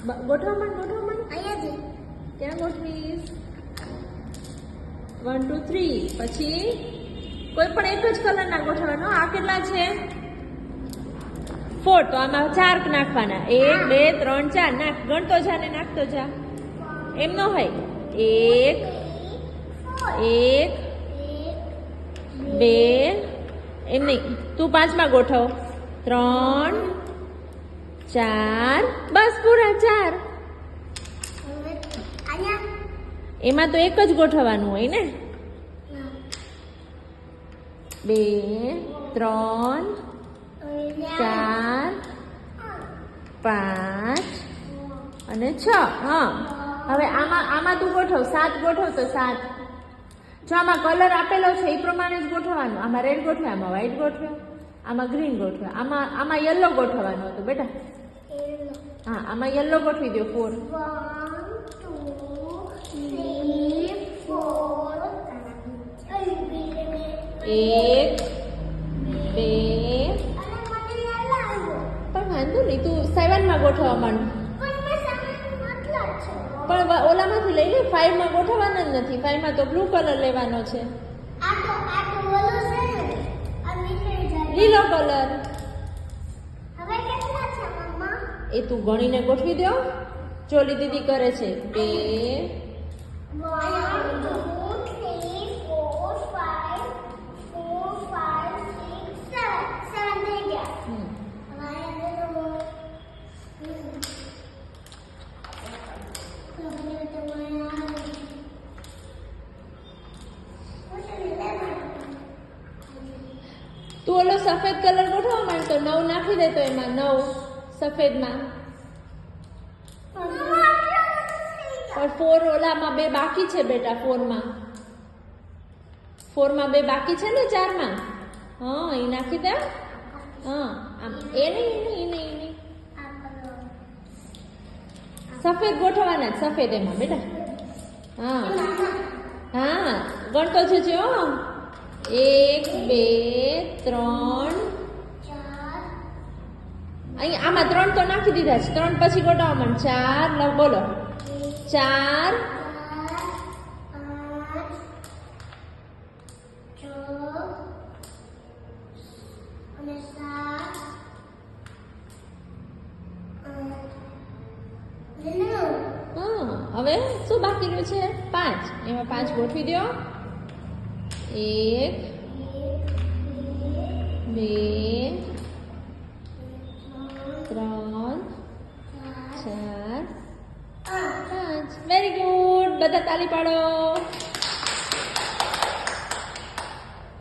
ગોઠવમણ અહીંયાથી ક્યાં ગોઠવીશ 1 2 3 પછી કોઈ પણ એક જ કલરના ગોઠવવાનો આ કેટલા છે 4 તો આમાં 4 નાખવાના 1 2 3 4 નાખ ગણતો જા ને નાખતો જા એમ ન હોય 1 2 એમ નહીં તું 5માં ગોઠવ 3 4 બસ પૂરા 4 એમાં તો એક જ ગોઠવવાનું હોય ને 2 3 4 5 અને 6 હા હવે આમાં તું ગોઠવ 7 ગોઠવ તો 7 જો આમાં કલર આપેલો છે એ પ્રમાણે જ ગોઠવવાનું આમાં રેડ ગોઠવે આમાં વ્હાઈટ ગોઠવે આમાં ગ્રીન ગોઠવે આમાં યલો ગોઠવવાનું હતું બેટા હા આમાં યલો ગોઠવી દો 4 1 2 પણ વાંધો નહીં તું 7માં ગોઠવવા માંડ પણ ઓલામાંથી લઈ લે 5માં ગોઠવવાના જ નથી 5માં તો બ્લુ કલર લેવાનો છે લીલો કલર એ તું ગણીને ગોઠવી દો ચોલી દીદી કરે છે 2 તું ઓલો સફેદ કલર ગોઠવવા માંડ તો 9 નાખી દે તો એમાં 9 સફેદમાં પણ 4 ઓલામાં 2 બાકી છે બેટા 4માં 2 બાકી છે ને 4માં હા એ નાખી દે હા આમ એ નહીં સફેદ ગોઠવવાના સફેદ એમાં બેટા હા હા ગણતો છે હો 1 2 3 અહીં આમાં 3 તો નાખી દીધા છે 3 પછી ગોઠવવા માંડ 4 લવ બોલો 4 હવે શું બાકી રહ્યું છે 5 એમાં 5 ગોઠવી દો 1 2 3 4 5 વેરી ગુડ બધા તાલી પાડો